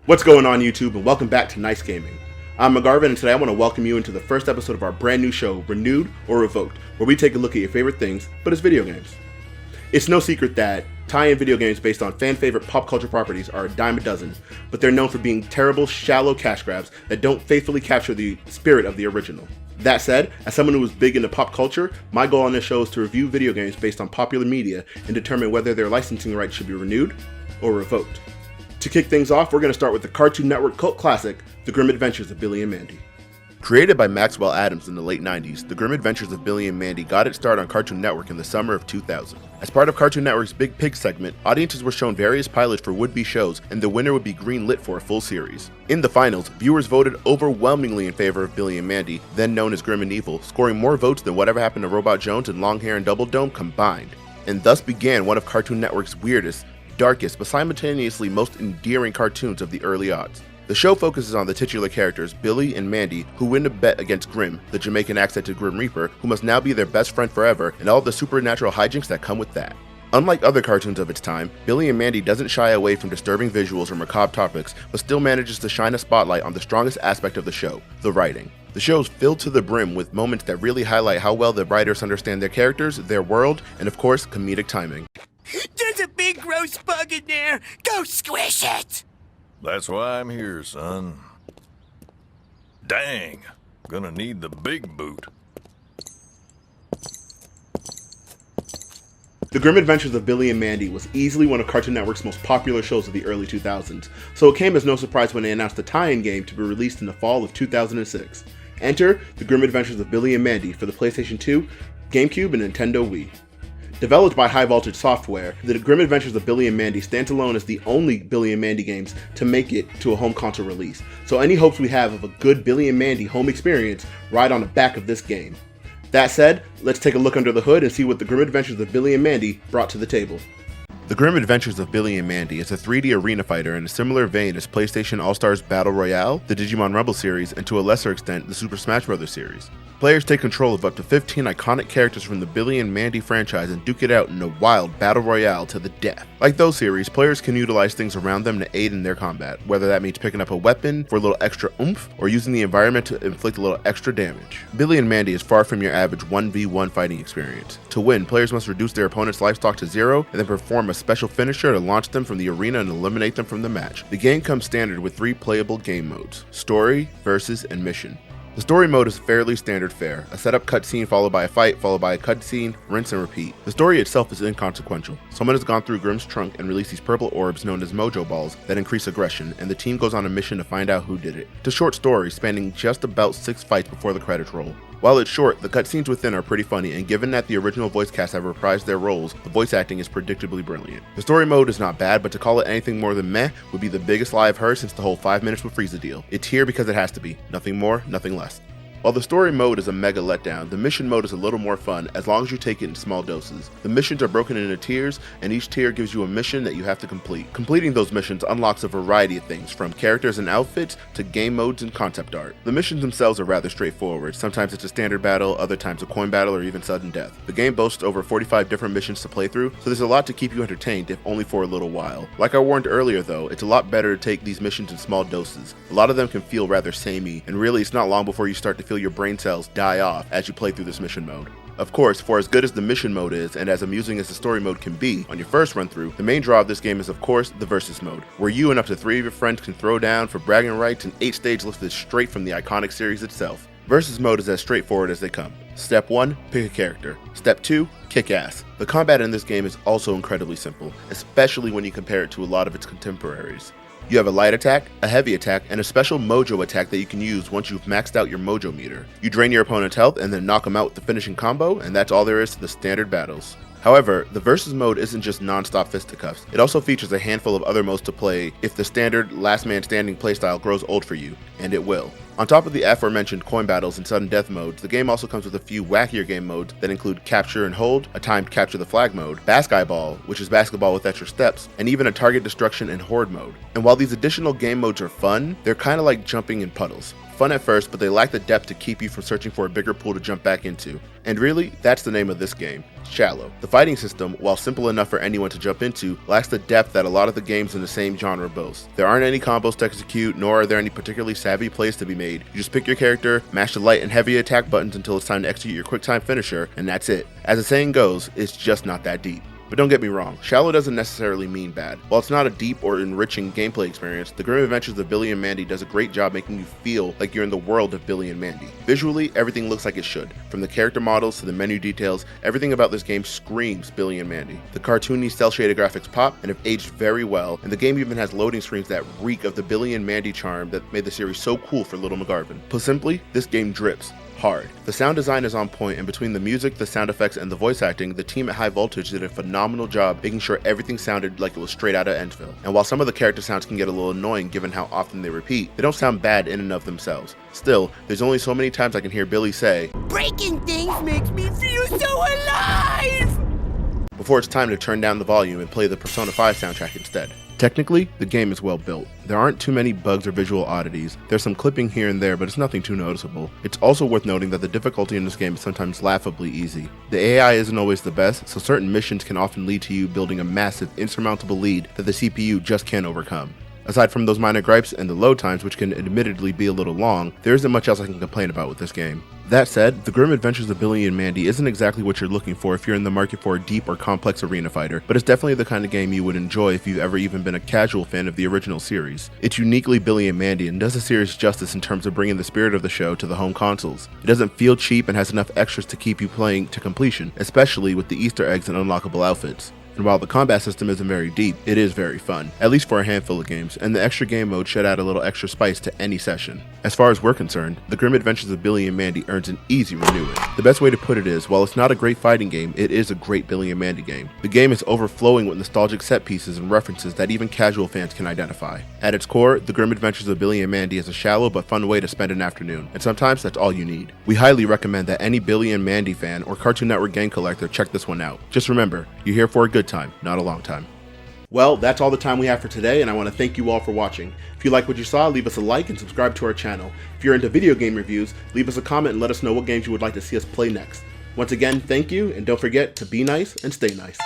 What's going on YouTube, and welcome back to Nice Gaming. I'm McGarvin, and today I want to welcome you into the first episode of our brand new show, Renewed or Revoked, where we take a look at your favorite things, but as video games. It's no secret that tie-in video games based on fan-favorite pop culture properties are a dime a dozen, but they're known for being terrible, shallow cash grabs that don't faithfully capture the spirit of the original. That said, as someone who is big into pop culture, my goal on this show is to review video games based on popular media and determine whether their licensing rights should be renewed or revoked. To kick things off, we're going to start with the Cartoon Network cult classic, The Grim Adventures of Billy and Mandy. Created by Maxwell Adams in the late 90s, The Grim Adventures of Billy and Mandy got its start on Cartoon Network in the summer of 2000. As part of Cartoon Network's Big Pig segment, audiences were shown various pilots for would-be shows, and the winner would be green-lit for a full series. In the finals, viewers voted overwhelmingly in favor of Billy and Mandy, then known as Grim and Evil, scoring more votes than whatever happened to Robot Jones and Longhair and Double Dome combined. And thus began one of Cartoon Network's weirdest, darkest, but simultaneously most endearing cartoons of the early aughts. The show focuses on the titular characters, Billy and Mandy, who win a bet against Grim, the Jamaican accented Grim Reaper, who must now be their best friend forever, and all the supernatural hijinks that come with that. Unlike other cartoons of its time, Billy and Mandy doesn't shy away from disturbing visuals or macabre topics, but still manages to shine a spotlight on the strongest aspect of the show, the writing. The show is filled to the brim with moments that really highlight how well the writers understand their characters, their world, and of course, comedic timing. There's a big gross bug in there! Go squish it! That's why I'm here, son. Dang, gonna need the big boot. The Grim Adventures of Billy and Mandy was easily one of Cartoon Network's most popular shows of the early 2000s, so it came as no surprise when they announced a tie-in game to be released in the fall of 2006. Enter The Grim Adventures of Billy and Mandy for the PlayStation 2, GameCube, and Nintendo Wii. Developed by High Voltage Software, The Grim Adventures of Billy and Mandy stands alone as the only Billy and Mandy games to make it to a home console release, so any hopes we have of a good Billy and Mandy home experience ride on the back of this game. That said, let's take a look under the hood and see what The Grim Adventures of Billy and Mandy brought to the table. The Grim Adventures of Billy and Mandy is a 3D arena fighter in a similar vein as PlayStation All-Stars Battle Royale, the Digimon Rumble series, and to a lesser extent, the Super Smash Bros. Series. Players take control of up to 15 iconic characters from the Billy and Mandy franchise and duke it out in a wild battle royale to the death. Like those series, players can utilize things around them to aid in their combat, whether that means picking up a weapon for a little extra oomph, or using the environment to inflict a little extra damage. Billy and Mandy is far from your average 1v1 fighting experience. To win, players must reduce their opponent's livestock to 0, and then perform a special finisher to launch them from the arena and eliminate them from the match. The game comes standard with 3 playable game modes: Story, Versus, and Mission. The story mode is fairly standard fare, a setup cutscene followed by a fight, followed by a cutscene, rinse and repeat. The story itself is inconsequential. Someone has gone through Grim's trunk and released these purple orbs known as mojo balls that increase aggression, and the team goes on a mission to find out who did it. It's a short story spanning just about 6 fights before the credits roll. While it's short, the cutscenes within are pretty funny, and given that the original voice cast have reprised their roles, the voice acting is predictably brilliant. The story mode is not bad, but to call it anything more than meh would be the biggest lie I've heard since the whole 5 minutes with Frieza deal. It's here because it has to be. Nothing more, nothing less. While the story mode is a mega letdown, the mission mode is a little more fun as long as you take it in small doses. The missions are broken into tiers, and each tier gives you a mission that you have to complete. Completing those missions unlocks a variety of things, from characters and outfits to game modes and concept art. The missions themselves are rather straightforward. Sometimes it's a standard battle, other times a coin battle, or even sudden death. The game boasts over 45 different missions to play through, so there's a lot to keep you entertained, if only for a little while. Like I warned earlier though, it's a lot better to take these missions in small doses. A lot of them can feel rather samey, and really it's not long before you start to feel your brain cells die off as you play through this mission mode. Of course, for as good as the mission mode is, and as amusing as the story mode can be on your first run through, the main draw of this game is of course the Versus mode, where you and up to 3 of your friends can throw down for bragging rights and 8 stage lifted straight from the iconic series itself. Versus mode is as straightforward as they come. Step 1, pick a character. Step 2, kick ass. The combat in this game is also incredibly simple, especially when you compare it to a lot of its contemporaries. You have a light attack, a heavy attack, and a special mojo attack that you can use once you've maxed out your mojo meter. You drain your opponent's health and then knock them out with the finishing combo, and that's all there is to the standard battles. However, the Versus mode isn't just non-stop fisticuffs. It also features a handful of other modes to play if the standard last man standing playstyle grows old for you, and it will. On top of the aforementioned coin battles and sudden death modes, the game also comes with a few wackier game modes that include capture and hold, a timed capture the flag mode, basketball, which is basketball with extra steps, and even a target destruction and horde mode. And while these additional game modes are fun, they're kinda like jumping in puddles. Fun at first, but they lack the depth to keep you from searching for a bigger pool to jump back into. And really, that's the name of this game. Shallow. The fighting system, while simple enough for anyone to jump into, lacks the depth that a lot of the games in the same genre boast. There aren't any combos to execute, nor are there any particularly savvy plays to be made. You just pick your character, mash the light and heavy attack buttons until it's time to execute your quick time finisher, and that's it. As the saying goes, it's just not that deep. But don't get me wrong, shallow doesn't necessarily mean bad. While it's not a deep or enriching gameplay experience, the grim adventures of Billy and Mandy does a great job making you feel like you're in the world of Billy and Mandy. Visually, everything looks like it should. From the character models to the menu details, everything about this game screams Billy and Mandy. The cartoony cel-shaded graphics pop and have aged very well, and the game even has loading screens that reek of the Billy and Mandy charm that made the series so cool for little McGarvin. Put simply, this game drips hard. The sound design is on point, and between the music, the sound effects, and the voice acting, the team at High Voltage did a phenomenal job making sure everything sounded like it was straight out of Entville. And while some of the character sounds can get a little annoying given how often they repeat, they don't sound bad in and of themselves. Still, there's only so many times I can hear Billy say, "Breaking things makes me feel so alive!" before it's time to turn down the volume and play the Persona 5 soundtrack instead. Technically, the game is well built. There aren't too many bugs or visual oddities. There's some clipping here and there, but it's nothing too noticeable. It's also worth noting that the difficulty in this game is sometimes laughably easy. The AI isn't always the best, so certain missions can often lead to you building a massive, insurmountable lead that the CPU just can't overcome. Aside from those minor gripes and the load times, which can admittedly be a little long, there isn't much else I can complain about with this game. That said, the grim adventures of Billy and Mandy isn't exactly what you're looking for if you're in the market for a deep or complex arena fighter, but it's definitely the kind of game you would enjoy if you've ever even been a casual fan of the original series. It's uniquely Billy and Mandy and does the series justice in terms of bringing the spirit of the show to the home consoles. It doesn't feel cheap and has enough extras to keep you playing to completion, especially with the Easter eggs and unlockable outfits. And while the combat system isn't very deep, it is very fun, at least for a handful of games, and the extra game mode should add a little extra spice to any session. As far as we're concerned, the Grim Adventures of Billy and Mandy earns an easy renew it. The best way to put it is, while it's not a great fighting game, it is a great Billy and Mandy game. The game is overflowing with nostalgic set pieces and references that even casual fans can identify. At its core, the Grim Adventures of Billy and Mandy is a shallow but fun way to spend an afternoon, and sometimes that's all you need. We highly recommend that any Billy and Mandy fan or Cartoon Network game collector check this one out. Just remember, you're here for a good time, not a long time. Well, that's all the time we have for today, and I want to thank you all for watching. If you like what you saw, leave us a like and subscribe to our channel. If you're into video game reviews, leave us a comment and let us know what games you would like to see us play next. Once again, thank you, and don't forget to be nice and stay nice.